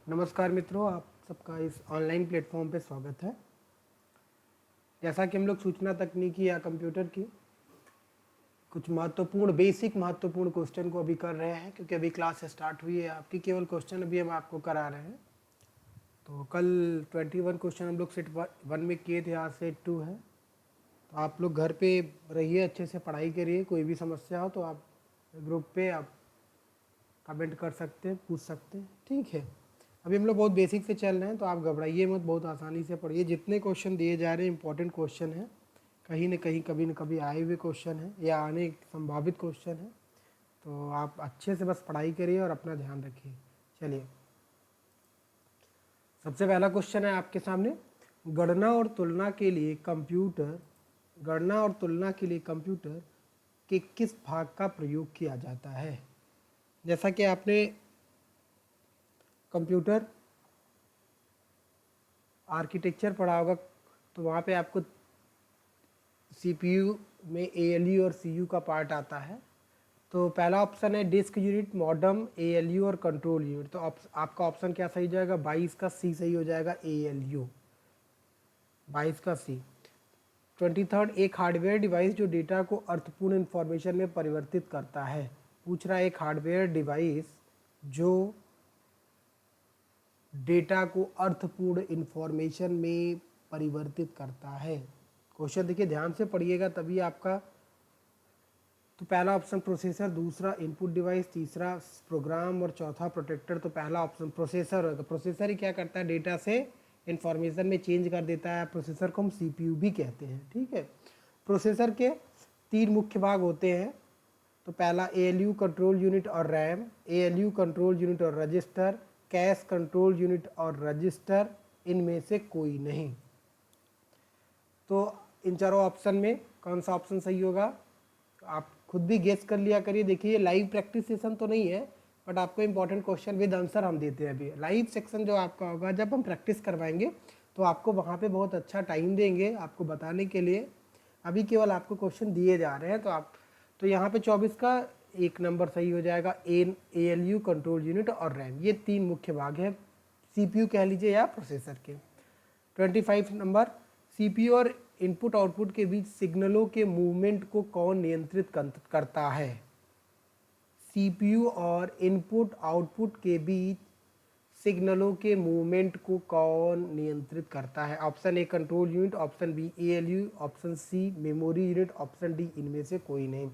नमस्कार मित्रों, आप सबका इस ऑनलाइन प्लेटफॉर्म पे स्वागत है। जैसा कि हम लोग सूचना तकनीकी या कंप्यूटर की कुछ बेसिक महत्वपूर्ण क्वेश्चन को अभी कर रहे हैं, क्योंकि अभी क्लास स्टार्ट हुई है आपकी। केवल क्वेश्चन अभी हम आपको करा रहे हैं। तो कल 21 क्वेश्चन हम लोग सेट 1 में किए थे, आज सेट 2 है। तो आप लोग घर पे रहिए, अच्छे से पढ़ाई करिए। कोई भी समस्या हो तो आप ग्रुप पे आप कमेंट कर सकते हैं, पूछ सकते हैं, ठीक है। अभी हम लोग बहुत बेसिक से चल रहे हैं, तो आप घबराइए मत, बहुत आसानी से पढ़िए। जितने क्वेश्चन दिए जा रहे हैं इंपॉर्टेंट क्वेश्चन हैं, कहीं ना कहीं कभी न कभी आए हुए क्वेश्चन हैं या आने संभावित क्वेश्चन हैं। तो आप अच्छे से बस पढ़ाई करिए और अपना ध्यान रखिए। चलिए, सबसे पहला क्वेश्चन है आपके सामने। गणना और तुलना के लिए कंप्यूटर के किस भाग का प्रयोग किया जाता है? जैसा कि आपने कंप्यूटर आर्किटेक्चर पढ़ा होगा, तो वहाँ पे आपको सीपीयू में एएलयू और सीयू का पार्ट आता है। तो पहला ऑप्शन है डिस्क यूनिट, मॉडम, एएलयू और कंट्रोल यूनिट। तो आपका ऑप्शन क्या सही जाएगा? 22 का सी सही हो जाएगा, एएलयू 22 का सी। 23 एक हार्डवेयर डिवाइस जो डेटा को अर्थपूर्ण इंफॉर्मेशन में परिवर्तित करता है। पूछ रहा है एक हार्डवेयर डिवाइस जो डेटा को अर्थपूर्ण इंफॉर्मेशन में परिवर्तित करता है। क्वेश्चन देखिए, ध्यान से पढ़िएगा तभी आपका। तो पहला ऑप्शन प्रोसेसर, दूसरा इनपुट डिवाइस, तीसरा प्रोग्राम और चौथा प्रोटेक्टर। तो पहला ऑप्शन प्रोसेसर होगा। प्रोसेसर ही क्या करता है? डेटा से इंफॉर्मेशन में चेंज कर देता है। प्रोसेसर को हम सीपीयू भी कहते हैं, ठीक है। प्रोसेसर के 3 मुख्य भाग होते हैं। तो पहला एएलयू कंट्रोल यूनिट और रैम, एएलयू कंट्रोल यूनिट और रजिस्टर, कैश कंट्रोल यूनिट और रजिस्टर, इनमें से कोई नहीं। तो इन चारों ऑप्शन में कौन सा ऑप्शन सही होगा? आप खुद भी गेस कर लिया करिए। देखिए, ये लाइव प्रैक्टिस सेशन तो नहीं है, बट आपको इंपॉर्टेंट क्वेश्चन विद आंसर हम देते हैं। अभी लाइव सेक्शन जो आपका होगा, जब हम प्रैक्टिस करवाएंगे तो आपको वहाँ पे बहुत अच्छा टाइम देंगे आपको बताने के लिए। अभी केवल आपको क्वेश्चन दिए जा रहे हैं। तो यहाँ पे 24 का 1 नंबर सही हो जाएगा। एएलयू कंट्रोल यूनिट और रैम, ये 3 मुख्य भाग हैं सीपीयू कह लीजिए या प्रोसेसर के। 25 नंबर, सीपीयू और इनपुट आउटपुट के बीच सिग्नलों के मूवमेंट को कौन नियंत्रित करता है? सीपीयू और इनपुट आउटपुट के बीच सिग्नलों के मूवमेंट को कौन नियंत्रित करता है? Option A control unit, option B ALU, option C memory unit, option D इनमें से कोई नहीं।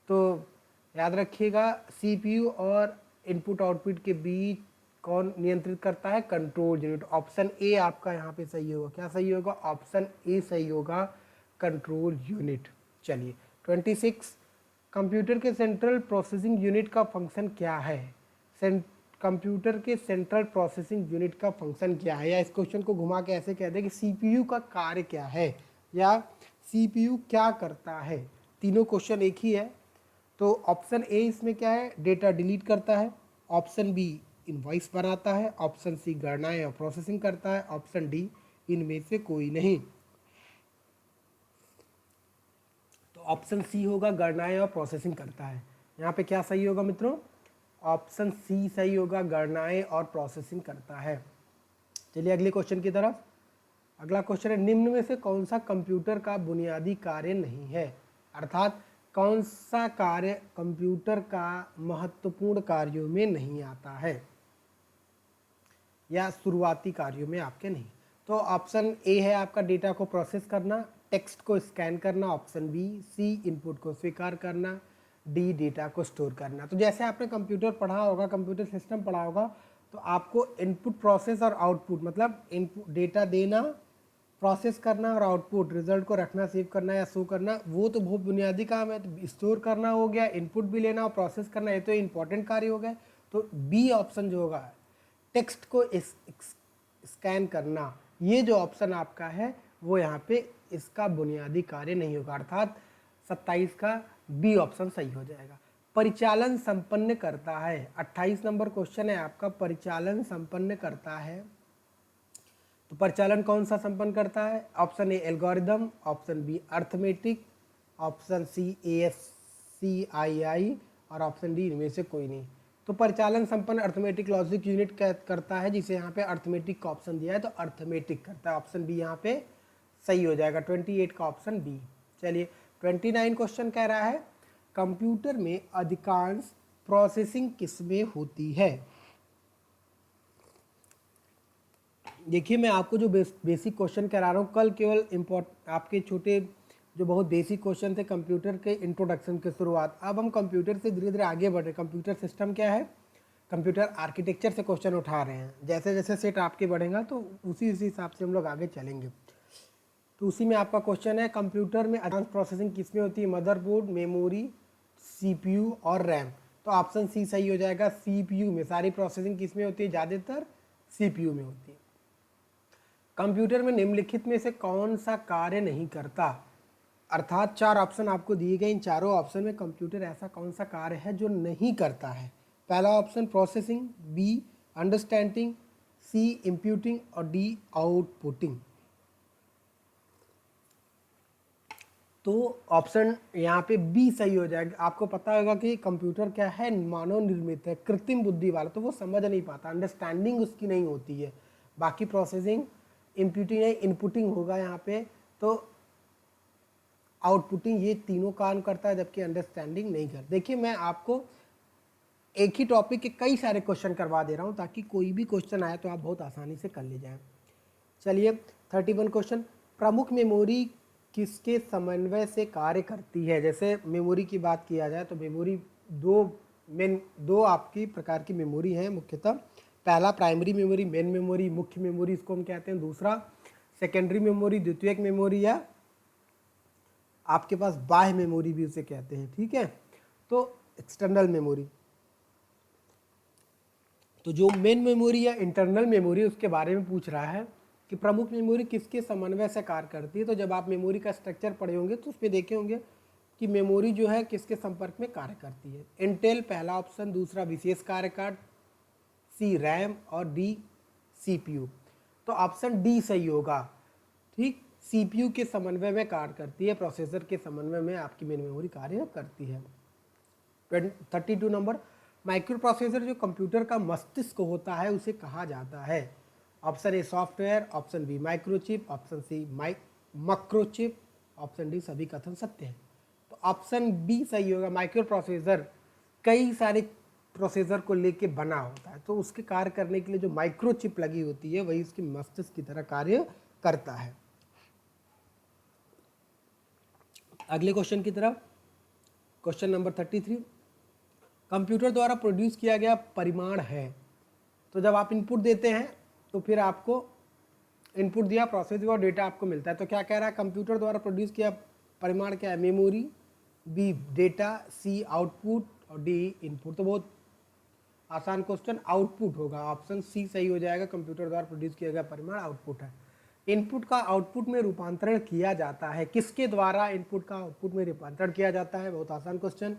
तो याद रखिएगा, सीपीयू और इनपुट आउटपुट के बीच कौन नियंत्रित करता है? Control unit. ऑप्शन ए आपका यहाँ पे सही होगा। क्या सही होगा? ऑप्शन ए सही होगा, कंट्रोल यूनिट। चलिए, 26 कंप्यूटर के सेंट्रल प्रोसेसिंग यूनिट का फंक्शन क्या है? कंप्यूटर के सेंट्रल प्रोसेसिंग यूनिट का फंक्शन क्या है? या इस क्वेश्चन को घुमा के ऐसे कहते हैं कि सीपीयू का कार्य क्या है, या सीपीयू क्या करता है। तीनों क्वेश्चन एक ही है। तो ऑप्शन ए इसमें क्या है? डेटा डिलीट करता है। ऑप्शन बी इनवॉइस बनाता है। ऑप्शन सी गणनाएं और प्रोसेसिंग करता है। ऑप्शन डी इनमें से कोई नहीं। तो ऑप्शन सी होगा, गणनाएं और प्रोसेसिंग करता है। यहाँ पे क्या सही होगा मित्रों? ऑप्शन सी सही होगा, गणनाएं और प्रोसेसिंग करता है। चलिए अगले क्वेश्चन की तरफ। अगला क्वेश्चन है, निम्न में से कौन सा कंप्यूटर का बुनियादी कार्य नहीं है? अर्थात कौन सा कार्य कंप्यूटर का महत्वपूर्ण कार्यों में नहीं आता है, या शुरुआती कार्यों में आपके नहीं। तो ऑप्शन ए है आपका डेटा को प्रोसेस करना, टेक्स्ट को स्कैन करना। ऑप्शन बी, सी इनपुट को स्वीकार करना, डी डेटा को स्टोर करना। तो जैसे आपने कंप्यूटर पढ़ा होगा, कंप्यूटर सिस्टम पढ़ा होगा, तो आपको इनपुट, प्रोसेस और आउटपुट, मतलब इनपुट डेटा देना, प्रोसेस करना और आउटपुट रिजल्ट को रखना, सेव करना या शो करना, वो तो बहुत बुनियादी काम है। तो स्टोर करना हो गया, इनपुट भी लेना और प्रोसेस करना, ये तो इंपॉर्टेंट कार्य हो गए। तो बी ऑप्शन जो होगा, टेक्स्ट को स्कैन करना, ये जो ऑप्शन आपका है वो यहाँ पे इसका बुनियादी कार्य नहीं होगा। अर्थात 27 का बी ऑप्शन सही हो जाएगा। परिचालन संपन्न करता है, 28 नंबर क्वेश्चन है आपका। परिचालन संपन्न करता है, तो परिचालन कौन सा संपन्न करता है? Option A algorithm, option B arithmetic, option C ASCII और ऑप्शन डी इनमें से कोई नहीं। तो परिचालन संपन्न अर्थमेटिक लॉजिक यूनिट करता है, जिसे यहाँ पे अर्थमेटिक का ऑप्शन दिया है तो अर्थमेटिक करता है। ऑप्शन बी यहाँ पे सही हो जाएगा, 28 का ऑप्शन बी। चलिए 29 क्वेश्चन कह रहा है कंप्यूटर में अधिकांश प्रोसेसिंग किसमें होती है। देखिए मैं आपको जो बेसिक क्वेश्चन करा रहा हूँ, कल केवल आपके छोटे जो बहुत बेसिक क्वेश्चन थे कंप्यूटर के इंट्रोडक्शन के शुरुआत। अब हम कंप्यूटर से धीरे धीरे आगे बढ़ रहे हैं। कंप्यूटर सिस्टम क्या है, कंप्यूटर आर्किटेक्चर से क्वेश्चन उठा रहे हैं। जैसे जैसे सेट आपके बढ़ेगा तो उसी हिसाब से हम लोग आगे चलेंगे। तो उसी में आपका क्वेश्चन है कंप्यूटर में अधिकांश प्रोसेसिंग किसमें होती है, मदरबोर्ड, मेमोरी, सीपीयू और रैम। तो ऑप्शन सी सही हो जाएगा, सीपीयू में सारी प्रोसेसिंग किसमें होती है, ज़्यादातर सीपीयू में होती है। कंप्यूटर में निम्नलिखित में से कौन सा कार्य नहीं करता, अर्थात 4 ऑप्शन आपको दिए गए, इन चारों ऑप्शन में कंप्यूटर ऐसा कौन सा कार्य है जो नहीं करता है। पहला ऑप्शन प्रोसेसिंग, बी अंडरस्टैंडिंग, सी इंप्यूटिंग और डी आउटपुटिंग। तो ऑप्शन यहाँ पे बी सही हो जाएगा। आपको पता होगा कि कंप्यूटर क्या है, मानव निर्मित है, कृत्रिम बुद्धि वाला, तो वो समझ नहीं पाता, अंडरस्टैंडिंग उसकी नहीं होती है। बाकी प्रोसेसिंग, इंप्यूटिंग है, इनपुटिंग होगा यहाँ पे, तो आउटपुटिंग, ये तीनों काम करता है, जबकि अंडरस्टैंडिंग नहीं करता। देखिए मैं आपको एक ही टॉपिक के कई सारे क्वेश्चन करवा दे रहा हूँ ताकि कोई भी क्वेश्चन आए तो आप बहुत आसानी से कर ले जाएं। चलिए 31 क्वेश्चन, प्रमुख मेमोरी किसके समन्वय से कार्य करती है। जैसे मेमोरी की बात किया जाए तो मेमोरी दो आपकी प्रकार की मेमोरी है मुख्यतः। पहला प्राइमरी मेमोरी, मेन मेमोरी, मुख्य मेमोरी इसको हम कहते हैं। दूसरा सेकेंडरी मेमोरी, द्वितीयक मेमोरी, या आपके पास बाह्य मेमोरी भी उसे कहते हैं, ठीक है। तो एक्सटर्नल मेमोरी, तो जो मेन मेमोरी या इंटरनल मेमोरी उसके बारे में पूछ रहा है कि प्रमुख मेमोरी किसके समन्वय से कार्य करती है। तो जब आप मेमोरी का स्ट्रक्चर पढ़े होंगे तो उसमें देखे होंगे कि मेमोरी जो है किसके संपर्क में कार्य करती है। इंटेल पहला ऑप्शन, दूसरा विशेष कार्य कार्ड, सी रैम और डी सीपीयू। तो ऑप्शन डी सही होगा, ठीक। सीपीयू के समन्वय में कार्य करती है, प्रोसेसर के समन्वय में आपकी मेन मेमोरी कार्य करती है। 32 नंबर, माइक्रो प्रोसेसर जो कंप्यूटर का मस्तिष्क होता है उसे कहा जाता है। Option A software, option B microchip, option C macrochip, option D सभी कथन सत्य है। तो ऑप्शन बी सही होगा, माइक्रो प्रोसेसर कई सारे प्रोसेसर को लेके बना होता है, तो उसके कार्य करने के लिए जो माइक्रोचिप लगी होती है वही उसके मस्तिष्क की तरह कार्य करता है। अगले क्वेश्चन की तरफ, क्वेश्चन नंबर 33, कंप्यूटर द्वारा प्रोड्यूस किया गया परिमाण है। तो जब आप इनपुट देते हैं तो फिर आपको इनपुट दिया, प्रोसेस हुआ, डेटा आपको मिलता है। तो क्या कह रहा है, कंप्यूटर द्वारा प्रोड्यूस किया परिमाण क्या है, मेमोरी, बी डेटा, सी आउटपुट और डी इनपुट। तो बहुत आसान क्वेश्चन, आउटपुट होगा, ऑप्शन सी सही हो जाएगा। कंप्यूटर द्वारा प्रोड्यूस किया गया परिमाण आउटपुट है। इनपुट का आउटपुट में रूपांतरण किया जाता है, किसके द्वारा इनपुट का आउटपुट में रूपांतरण किया जाता है, बहुत आसान क्वेश्चन।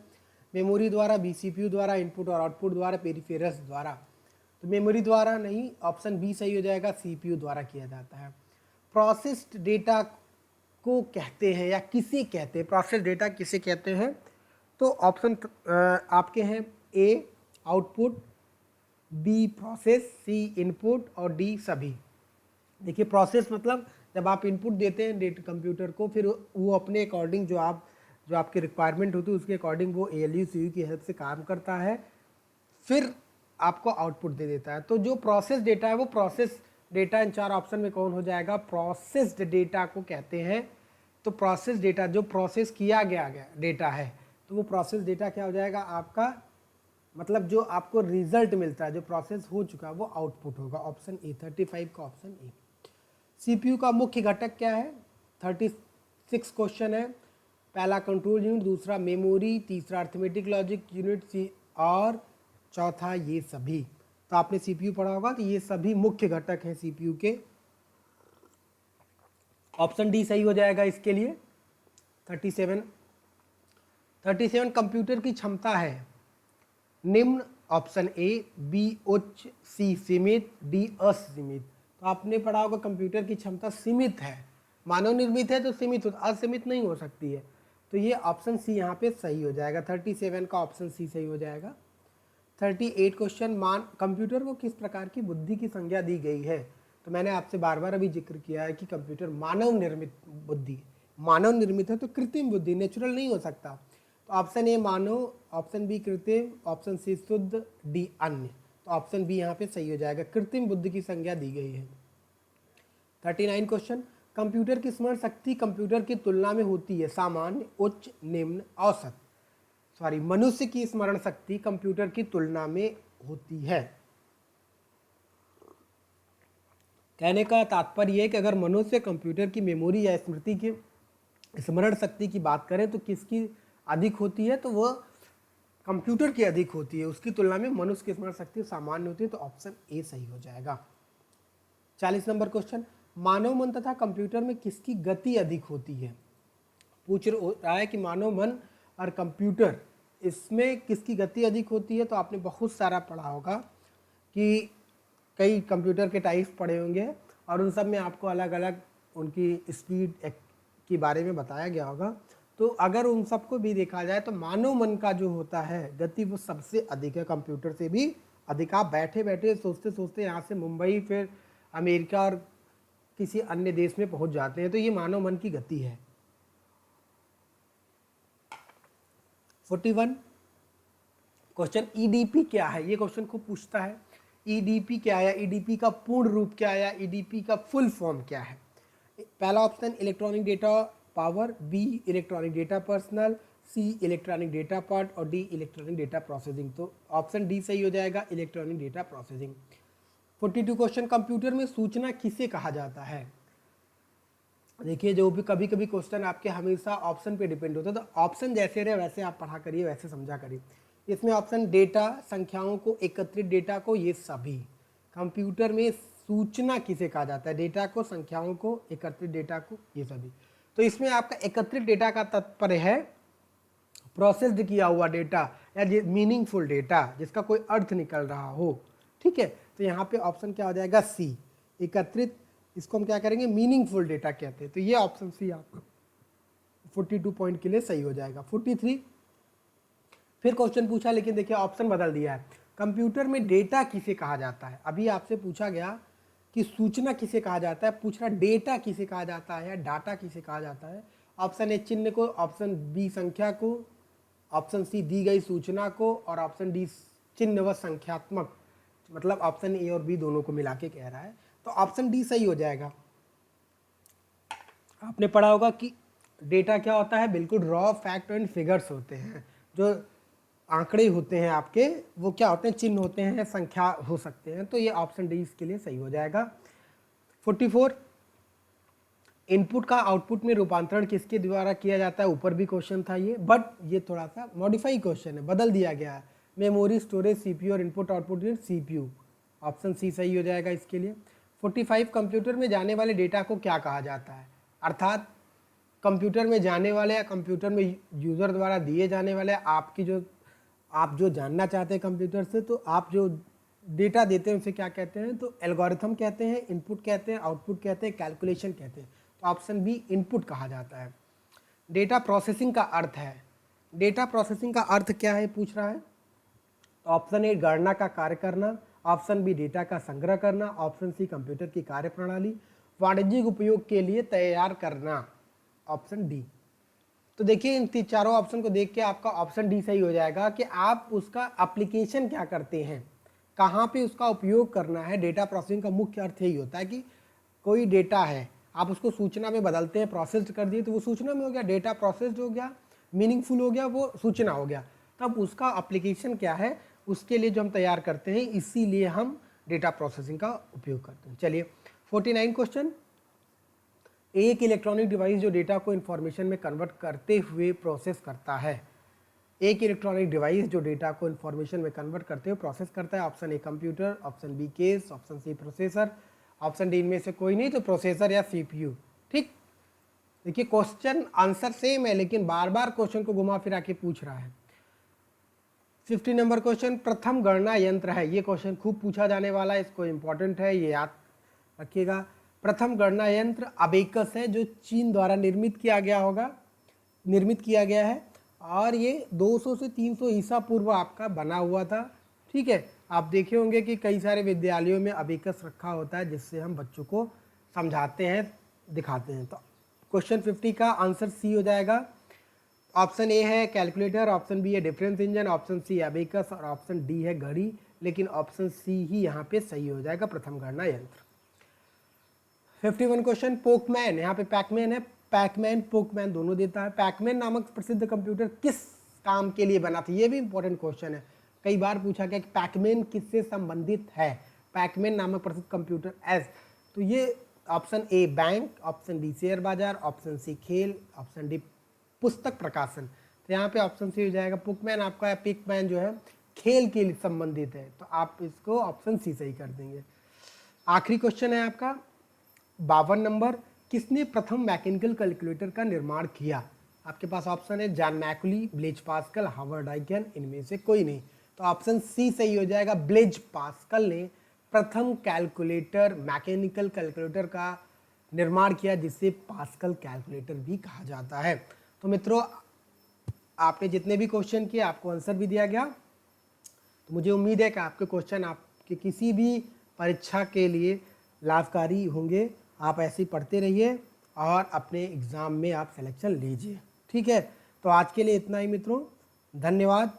मेमोरी द्वारा, बी सीपीयू द्वारा, इनपुट और आउटपुट द्वारा, पेरिफेरल्स द्वारा। तो मेमोरी द्वारा नहीं, ऑप्शन बी सही हो जाएगा, सीपीयू द्वारा किया जाता है। प्रोसेस्ड डेटा को कहते हैं या किसे कहते हैं, प्रोसेस डेटा किसे कहते हैं। तो ऑप्शन आपके हैं A output, B process, C input और डी सभी। देखिए प्रोसेस मतलब जब आप इनपुट देते हैं डेटा कंप्यूटर को, फिर वो अपने अकॉर्डिंग जो आपकी रिक्वायरमेंट होती है उसके अकॉर्डिंग वो ALU CU की हेल्प से काम करता है, फिर आपको आउटपुट दे देता है। तो जो प्रोसेस डेटा है वो प्रोसेस डेटा इन 4 ऑप्शन में कौन हो जाएगा, प्रोसेस्ड डेटा को कहते हैं। तो प्रोसेस डेटा जो प्रोसेस किया गया डेटा है, तो वो प्रोसेस डेटा क्या हो जाएगा आपका, मतलब जो आपको रिजल्ट मिलता है, जो प्रोसेस हो चुका है वो आउटपुट होगा। ऑप्शन ए, 35 का ऑप्शन ए। CPU का मुख्य घटक क्या है, 36 क्वेश्चन है। पहला कंट्रोल यूनिट, दूसरा मेमोरी, तीसरा अर्थमेटिक लॉजिक यूनिट और चौथा ये सभी। तो आपने CPU पढ़ा होगा, तो ये सभी मुख्य घटक हैं CPU के। ऑप्शन डी सही हो जाएगा इसके लिए। 37 कंप्यूटर की क्षमता है निम्न, ऑप्शन ए बी उच्च, सी सीमित, डी असीमित। तो आपने पढ़ा होगा कंप्यूटर की क्षमता सीमित है, मानव निर्मित है तो सीमित हो, असीमित नहीं हो सकती है। तो ये ऑप्शन सी यहाँ पे सही हो जाएगा, 37 का ऑप्शन सी सही हो जाएगा। 38 क्वेश्चन, कंप्यूटर को किस प्रकार की बुद्धि की संज्ञा दी गई है? तो मैंने आपसे बार बार अभी जिक्र किया है कि कंप्यूटर मानव निर्मित बुद्धि, मानव निर्मित है तो कृत्रिम बुद्धि, नेचुरल नहीं हो सकता। तो ऑप्शन ए मानव, ऑप्शन बी कृत्रिम, ऑप्शन सी शुद्ध, डी अन्य। तो ऑप्शन बी यहाँ पे सही हो जाएगा, कृत्रिम बुद्धि की संज्ञा दी गई है। 39 क्वेश्चन, कंप्यूटर की स्मरण शक्ति कंप्यूटर की तुलना में होती है सामान्य, उच्च, निम्न, औसत। मनुष्य की स्मरण शक्ति कंप्यूटर की तुलना में होती है। कहने का तात्पर्य है कि अगर मनुष्य कंप्यूटर की मेमोरी या स्मृति की स्मरण शक्ति की बात करें तो किसकी अधिक होती है? तो वह कंप्यूटर की अधिक होती है, उसकी तुलना में मनुष्य की स्मरण शक्ति सामान्य होती है। तो ऑप्शन ए सही हो जाएगा। 40 नंबर क्वेश्चन, मानव मन तथा कंप्यूटर में किसकी गति अधिक होती है? पूछ रहा है कि मानव मन और कंप्यूटर इसमें किसकी गति अधिक होती है? तो आपने बहुत सारा पढ़ा होगा कि कई कंप्यूटर के टाइप्स पढ़े होंगे और उन सब में आपको अलग अलग उनकी स्पीड के बारे में बताया गया होगा। तो अगर उन सबको भी देखा जाए तो मानव मन का जो होता है गति वो सबसे अधिक है, कंप्यूटर से भी अधिक। आप बैठे बैठे सोचते सोचते यहाँ से मुंबई फिर अमेरिका और किसी अन्य देश में पहुँच जाते हैं, तो ये मानव मन की गति है। 41 क्वेश्चन, ईडीपी क्या है? ये क्वेश्चन खूब पूछता है। ईडीपी क्या है? ईडीपी का पूर्ण रूप क्या है? ईडीपी का फुल फॉर्म क्या है? पहला option electronic data power, B electronic data personal, C electronic data part और डी इलेक्ट्रॉनिक डेटा प्रोसेसिंग। तो ऑप्शन डी सही हो जाएगा, electronic data processing. 42 question, computer में सूचना किसे कहा जाता है? देखिए, जो भी कभी कभी क्वेश्चन आपके हमेशा ऑप्शन पे डिपेंड होता है, तो ऑप्शन जैसे रहे वैसे आप पढ़ा करिए, वैसे समझा करिए। इसमें ऑप्शन डेटा, संख्याओं को, एकत्रित डेटा को, ये सभी। कंप्यूटर में सूचना किसे कहा जाता है? डेटा को, संख्याओं को, एकत्रित डेटा को, ये सभी। तो इसमें आपका एकत्रित डेटा का तात्पर्य है प्रोसेस्ड किया हुआ डेटा या मीनिंगफुल डेटा जिसका कोई अर्थ निकल रहा हो। ठीक है, तो यहाँ पे ऑप्शन क्या हो जाएगा? सी, एकत्रित। इसको हम क्या करेंगे? मीनिंगफुल डेटा कहते हैं। तो ये ऑप्शन सी आपका 42 पॉइंट के लिए सही हो जाएगा। 43 फिर क्वेश्चन पूछा, लेकिन देखिए ऑप्शन बदल दिया है। कंप्यूटर में डेटा किसे कहा जाता है? अभी आपसे पूछा गया कि सूचना किसे कहा जाता है, पूछ रहा डेटा किसे कहा जाता है या डाटा किसे कहा जाता है। ऑप्शन ए चिन्ह को, ऑप्शन बी संख्या को, ऑप्शन सी दी गई सूचना को और ऑप्शन डी चिन्ह व संख्यात्मक, मतलब ऑप्शन ए और बी दोनों को मिला के कह रहा है। तो ऑप्शन डी सही हो जाएगा। आपने पढ़ा होगा कि डेटा क्या होता है? बिल्कुल रॉ फैक्ट एंड फिगर्स होते हैं, जो आंकड़े होते हैं आपके, वो क्या होते हैं? चिन्ह होते हैं, संख्या हो सकते हैं। तो ये ऑप्शन डी इसके लिए सही हो जाएगा। 44 इनपुट का आउटपुट में रूपांतरण किसके द्वारा किया जाता है? ऊपर भी क्वेश्चन था ये, बट ये थोड़ा सा मॉडिफाई क्वेश्चन है, बदल दिया गया है। मेमोरी, स्टोरेज, सीपीयू और input output unit CPU. Option C सही हो जाएगा इसके लिए। 45 कंप्यूटर में जाने वाले डेटा को क्या कहा जाता है? अर्थात कंप्यूटर में जाने वाले या कंप्यूटर में यूज़र द्वारा दिए जाने वाले आप जो जानना चाहते हैं कंप्यूटर से, तो आप जो डेटा देते हैं उसे क्या कहते हैं? तो एल्गोरिथम कहते हैं, इनपुट कहते हैं, आउटपुट कहते हैं, कैलकुलेशन कहते हैं। तो ऑप्शन बी इनपुट कहा जाता है। डेटा प्रोसेसिंग का अर्थ है, डेटा प्रोसेसिंग का अर्थ क्या है पूछ रहा है। तो ऑप्शन ए गणना का कार्य करना, ऑप्शन बी डेटा का संग्रह करना, ऑप्शन सी कंप्यूटर की कार्यप्रणाली वाणिज्यिक उपयोग के लिए तैयार करना, ऑप्शन डी। तो देखिए इन चारों ऑप्शन को देख के आपका ऑप्शन डी सही हो जाएगा कि आप उसका एप्लीकेशन क्या करते हैं, कहाँ पे उसका उपयोग करना है। डेटा प्रोसेसिंग का मुख्य अर्थ यही होता है कि कोई डेटा है, आप उसको सूचना में बदलते हैं, प्रोसेस्ड कर दिए तो वो सूचना में हो गया, डेटा प्रोसेस्ड हो गया, मीनिंगफुल हो गया, वो सूचना हो गया। तब उसका एप्लीकेशन क्या है, उसके लिए जो हम तैयार करते हैं, इसीलिए हम डेटा प्रोसेसिंग का उपयोग करते हैं। चलिए 49 क्वेश्चन, एक इलेक्ट्रॉनिक डिवाइस जो डेटा को इन्फॉर्मेशन में कन्वर्ट करते हुए प्रोसेस करता है। एक इलेक्ट्रॉनिक डिवाइस जो डेटा को इन्फॉर्मेशन में कन्वर्ट करते हुए प्रोसेस करता है। Option A computer, option B case, option C processor, option D इनमें से कोई नहीं, तो प्रोसेसर या सीपीयू। ठीक, देखिए क्वेश्चन आंसर सेम है लेकिन बार बार क्वेश्चन को घुमा फिरा के पूछ रहा है। 50 नंबर क्वेश्चन, प्रथम गणना यंत्र है। ये क्वेश्चन खूब पूछा जाने वाला है, इसको इंपॉर्टेंट है, ये याद रखिएगा। प्रथम गणना यंत्र अबेकस है, जो चीन द्वारा निर्मित किया गया है और ये 200 से 300 ईसा पूर्व आपका बना हुआ था। ठीक है, आप देखे होंगे कि कई सारे विद्यालयों में अबेकस रखा होता है जिससे हम बच्चों को समझाते हैं, दिखाते हैं। तो क्वेश्चन 50 का आंसर सी हो जाएगा। ऑप्शन ए है कैलकुलेटर, ऑप्शन बी है difference engine, option C abacus और ऑप्शन डी है घड़ी, लेकिन ऑप्शन सी ही यहाँ पे सही हो जाएगा, प्रथम गणना यंत्र। 51 क्वेश्चन पोकमैन, यहाँ पे पैकमैन है, पैकमैन पोकमैन दोनों देता है। पैकमैन नामक प्रसिद्ध कंप्यूटर किस काम के लिए बना था, ये भी इंपॉर्टेंट क्वेश्चन है, कई बार पूछा गया कि पैकमैन किससे संबंधित है। पैकमैन नामक प्रसिद्ध कंप्यूटर एस, तो ये option A bank, option B share बाजार, ऑप्शन सी खेल, ऑप्शन डी पुस्तक प्रकाशन। तो यहाँ पे ऑप्शन सी हो जाएगा पुकमैन आपका, पिकमैन जो है खेल के लिए संबंधित है, तो आप इसको ऑप्शन सी सही कर देंगे। आखिरी क्वेश्चन है आपका 52 नंबर, किसने प्रथम मैकेनिकल कैलकुलेटर का निर्माण किया। आपके पास ऑप्शन है John Mauchly, Blaise Pascal, Howard Aiken, इनमें से कोई नहीं। तो ऑप्शन सी सही हो जाएगा, ब्लेज पास्कल ने प्रथम कैलकुलेटर, मैकेनिकल कैलकुलेटर का निर्माण किया, जिसे पास्कल कैलकुलेटर भी कहा जाता है। तो मित्रों, आपने जितने भी क्वेश्चन किए आपको आंसर भी दिया गया, तो मुझे उम्मीद है कि आपके क्वेश्चन आपके किसी भी परीक्षा के लिए लाभकारी होंगे। आप ऐसे ही पढ़ते रहिए और अपने एग्ज़ाम में आप सिलेक्शन लीजिए। ठीक है, तो आज के लिए इतना ही मित्रों, धन्यवाद।